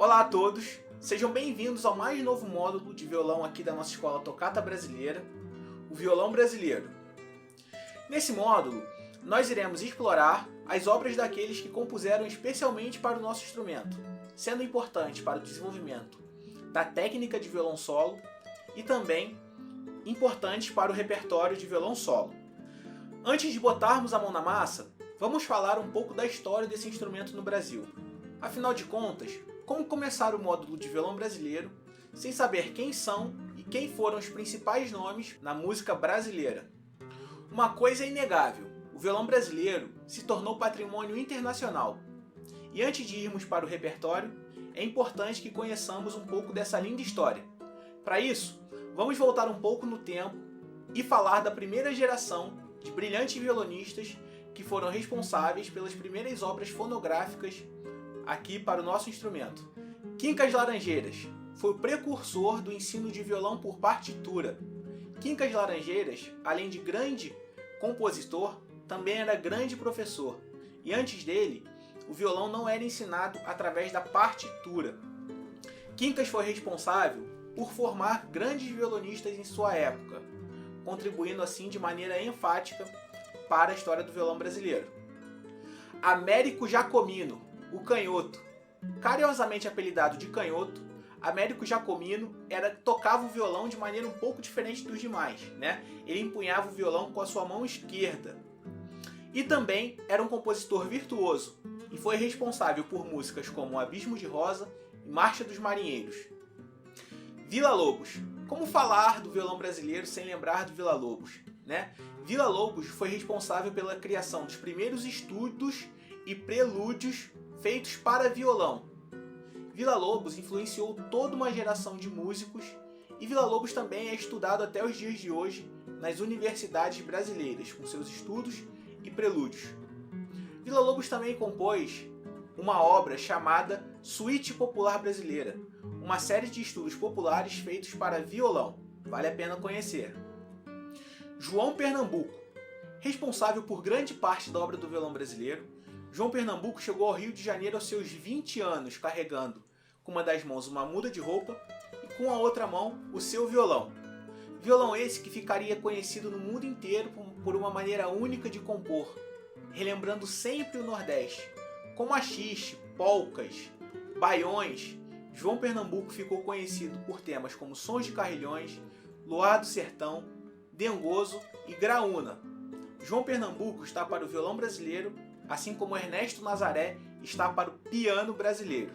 Olá a todos, sejam bem-vindos ao mais novo módulo de violão aqui da nossa escola Toccata Brasileira, o violão brasileiro. Nesse módulo, nós iremos explorar as obras daqueles que compuseram especialmente para o nosso instrumento, sendo importantes para o desenvolvimento da técnica de violão solo e também importantes para o repertório de violão solo. Antes de botarmos a mão na massa, vamos falar um pouco da história desse instrumento no Brasil. Afinal de contas, como começar o módulo de violão brasileiro sem saber quem são e quem foram os principais nomes na música brasileira? Uma coisa é inegável, o violão brasileiro se tornou patrimônio internacional. E antes de irmos para o repertório, é importante que conheçamos um pouco dessa linda história. Para isso, vamos voltar um pouco no tempo e falar da primeira geração de brilhantes violonistas que foram responsáveis pelas primeiras obras fonográficas aqui para o nosso instrumento. Quincas Laranjeiras foi o precursor do ensino de violão por partitura. Quincas Laranjeiras, além de grande compositor, também era grande professor. E antes dele, o violão não era ensinado através da partitura. Quincas foi responsável por formar grandes violonistas em sua época, contribuindo assim de maneira enfática para a história do violão brasileiro. Américo Jacomino, o canhoto, carinhosamente apelidado de canhoto, Américo Jacomino tocava o violão de maneira um pouco diferente dos demais, né? Ele empunhava o violão com a sua mão esquerda. E também era um compositor virtuoso e foi responsável por músicas como Abismo de Rosa e Marcha dos Marinheiros. Villa-Lobos. Como falar do violão brasileiro sem lembrar do Villa-Lobos, né? Villa-Lobos foi responsável pela criação dos primeiros estudos e prelúdios feitos para violão. Villa-Lobos influenciou toda uma geração de músicos e Villa-Lobos também é estudado até os dias de hoje nas universidades brasileiras, com seus estudos e prelúdios. Villa-Lobos também compôs uma obra chamada Suíte Popular Brasileira, uma série de estudos populares feitos para violão. Vale a pena conhecer. João Pernambuco. Responsável por grande parte da obra do violão brasileiro, João Pernambuco chegou ao Rio de Janeiro aos seus 20 anos, carregando com uma das mãos uma muda de roupa e com a outra mão o seu violão. Violão esse que ficaria conhecido no mundo inteiro por uma maneira única de compor, relembrando sempre o Nordeste. Com machixe, polcas, baiões, João Pernambuco ficou conhecido por temas como Sons de Carrilhões, Luar do Sertão, Dengoso e Graúna. João Pernambuco está para o violão brasileiro, assim como Ernesto Nazaré está para o piano brasileiro.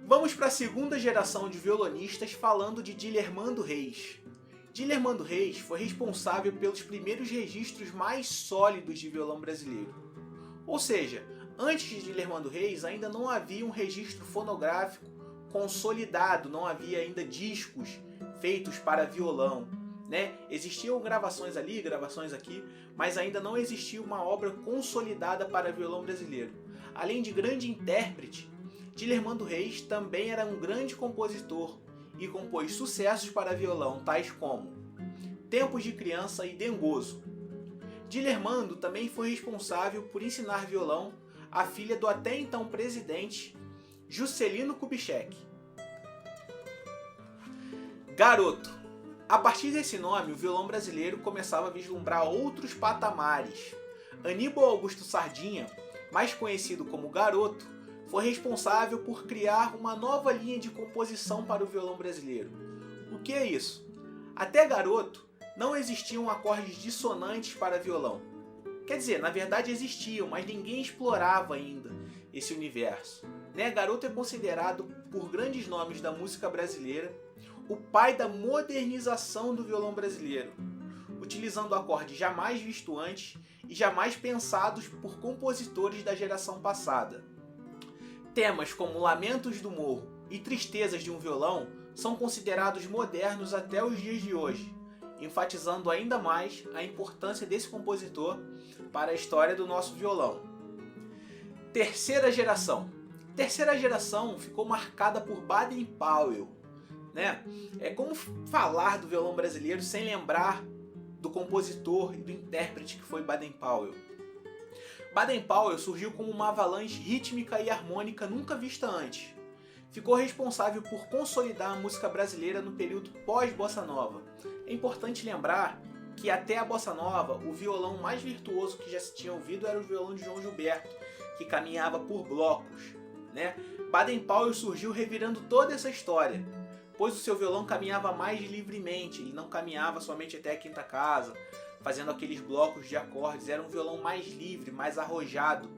Vamos para a segunda geração de violonistas falando de Dilermando Reis. Dilermando Reis foi responsável pelos primeiros registros mais sólidos de violão brasileiro. Ou seja, antes de Dilermando Reis ainda não havia um registro fonográfico consolidado, não havia ainda discos feitos para violão, né? Existiam gravações ali, gravações aqui, mas ainda não existia uma obra consolidada para violão brasileiro. Além de grande intérprete, Dilermando Reis também era um grande compositor e compôs sucessos para violão tais como Tempos de Criança e Dengoso. Dilermando também foi responsável por ensinar violão à filha do até então presidente Juscelino Kubitschek. Garoto. A partir desse nome, o violão brasileiro começava a vislumbrar outros patamares. Aníbal Augusto Sardinha, mais conhecido como Garoto, foi responsável por criar uma nova linha de composição para o violão brasileiro. O que é isso? Até Garoto, não existiam acordes dissonantes para violão. Quer dizer, na verdade existiam, mas ninguém explorava ainda esse universo. Garoto é considerado por grandes nomes da música brasileira o pai da modernização do violão brasileiro, utilizando acordes jamais vistos antes e jamais pensados por compositores da geração passada. Temas como Lamentos do Morro e Tristezas de um Violão são considerados modernos até os dias de hoje, enfatizando ainda mais a importância desse compositor para a história do nosso violão. Terceira geração. Terceira geração ficou marcada por Baden Powell, né? É como falar do violão brasileiro sem lembrar do compositor e do intérprete que foi Baden Powell. Baden Powell surgiu como uma avalanche rítmica e harmônica nunca vista antes. ficou responsável por consolidar a música brasileira no período pós-bossa nova. É importante lembrar que até a bossa nova, o violão mais virtuoso que já se tinha ouvido era o violão de João Gilberto, que caminhava por blocos, né? Baden-Powell surgiu revirando toda essa história, pois o seu violão caminhava mais livremente, ele não caminhava somente até a quinta casa, fazendo aqueles blocos de acordes, era um violão mais livre, mais arrojado,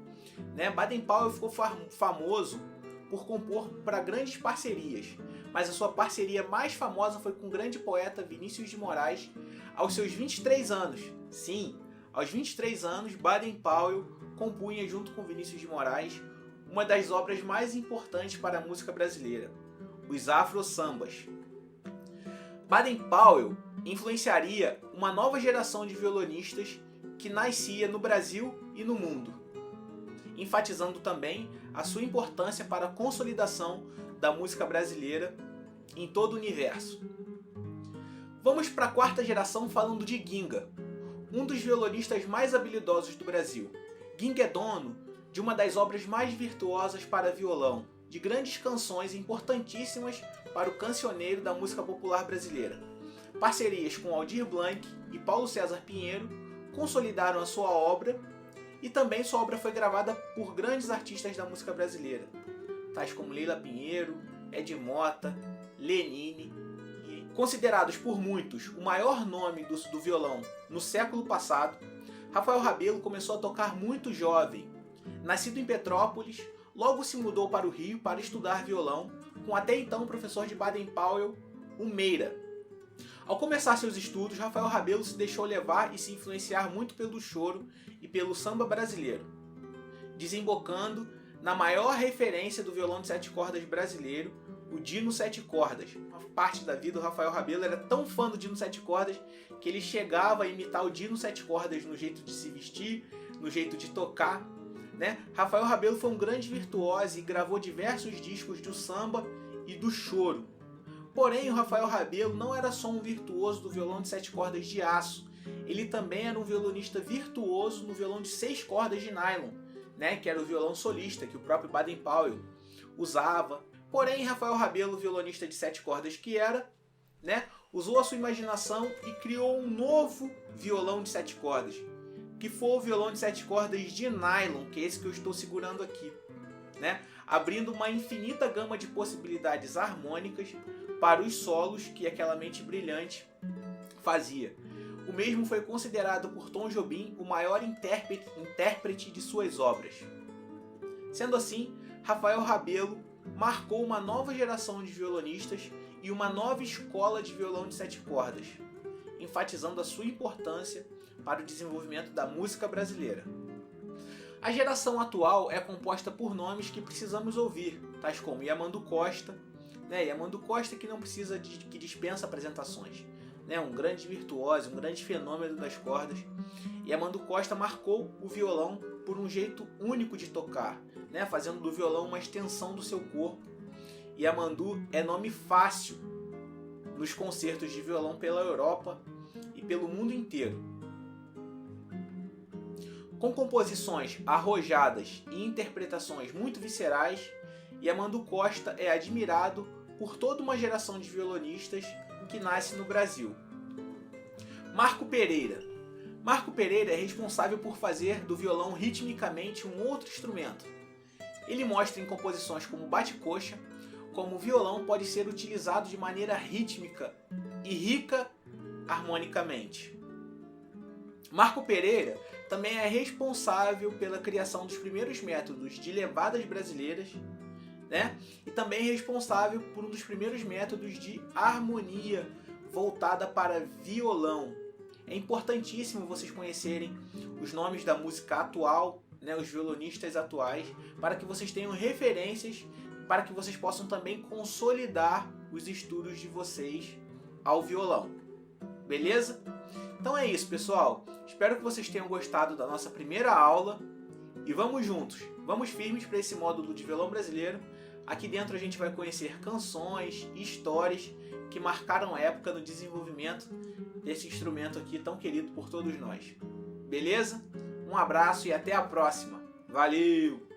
né? Baden-Powell ficou famoso por compor para grandes parcerias, mas a sua parceria mais famosa foi com o grande poeta Vinícius de Moraes aos seus 23 anos. Sim, aos 23 anos, Baden-Powell compunha junto com Vinícius de Moraes uma das obras mais importantes para a música brasileira, os Afro-Sambas. Baden-Powell influenciaria uma nova geração de violonistas que nascia no Brasil e no mundo, enfatizando também a sua importância para a consolidação da música brasileira em todo o universo. Vamos para a quarta geração falando de Ginga, um dos violonistas mais habilidosos do Brasil. Ginga é dono de uma das obras mais virtuosas para violão, de grandes canções importantíssimas para o cancioneiro da música popular brasileira. Parcerias com Aldir Blanc e Paulo César Pinheiro consolidaram a sua obra, e também sua obra foi gravada por grandes artistas da música brasileira, tais como Leila Pinheiro, Ed Mota, Lenine. Considerados por muitos o maior nome do violão no século passado, Rafael Rabelo começou a tocar muito jovem. Nascido em Petrópolis, logo se mudou para o Rio para estudar violão com até então o professor de Baden-Powell, o Meira. Ao começar seus estudos, Rafael Rabelo se deixou levar e se influenciar muito pelo choro e pelo samba brasileiro, desembocando na maior referência do violão de 7 cordas brasileiro, o Dino 7 cordas. Uma parte da vida do Rafael Rabelo era tão fã do Dino 7 cordas que ele chegava a imitar o Dino 7 cordas no jeito de se vestir, no jeito de tocar, né? Rafael Rabelo foi um grande virtuoso e gravou diversos discos do samba e do choro. Porém, o Rafael Rabelo não era só um virtuoso do violão de 7 cordas de aço, ele também era um violonista virtuoso no violão de 6 cordas de nylon, né? Que era o violão solista que o próprio Baden-Powell usava. Porém, Rafael Rabelo, violonista de 7 cordas que era, né? Usou a sua imaginação e criou um novo violão de 7 cordas, que foi o violão de 7 cordas de nylon, que é esse que eu estou segurando aqui, né? Abrindo uma infinita gama de possibilidades harmônicas para os solos que aquela mente brilhante fazia. O mesmo foi considerado por Tom Jobim o maior intérprete de suas obras. Sendo assim, Rafael Rabelo marcou uma nova geração de violonistas e uma nova escola de violão de 7 cordas, enfatizando a sua importância para o desenvolvimento da música brasileira. A geração atual é composta por nomes que precisamos ouvir, tais como Yamandu Costa, né? Yamandu Costa que não precisa que dispensa apresentações, né? Um grande virtuoso, um grande fenômeno das cordas. Yamandu Costa marcou o violão por um jeito único de tocar, né? Fazendo do violão uma extensão do seu corpo. Yamandu é nome fácil nos concertos de violão pela Europa e pelo mundo inteiro. Com composições arrojadas e interpretações muito viscerais, Yamandu Costa é admirado por toda uma geração de violonistas que nasce no Brasil. Marco Pereira. Marco Pereira é responsável por fazer do violão ritmicamente um outro instrumento. Ele mostra em composições como Bate-Coxa como o violão pode ser utilizado de maneira rítmica e rica harmonicamente. Marco Pereira também é responsável pela criação dos primeiros métodos de levadas brasileiras, né? E também é responsável por um dos primeiros métodos de harmonia voltada para violão. É importantíssimo vocês conhecerem os nomes da música atual, né? Os violonistas atuais, para que vocês tenham referências, para que vocês possam também consolidar os estudos de vocês ao violão. Beleza? Então é isso, pessoal. Espero que vocês tenham gostado da nossa primeira aula e vamos juntos, vamos firmes para esse módulo de violão brasileiro. Aqui dentro a gente vai conhecer canções e histórias que marcaram a época no desenvolvimento desse instrumento aqui tão querido por todos nós. Beleza? Um abraço e até a próxima. Valeu!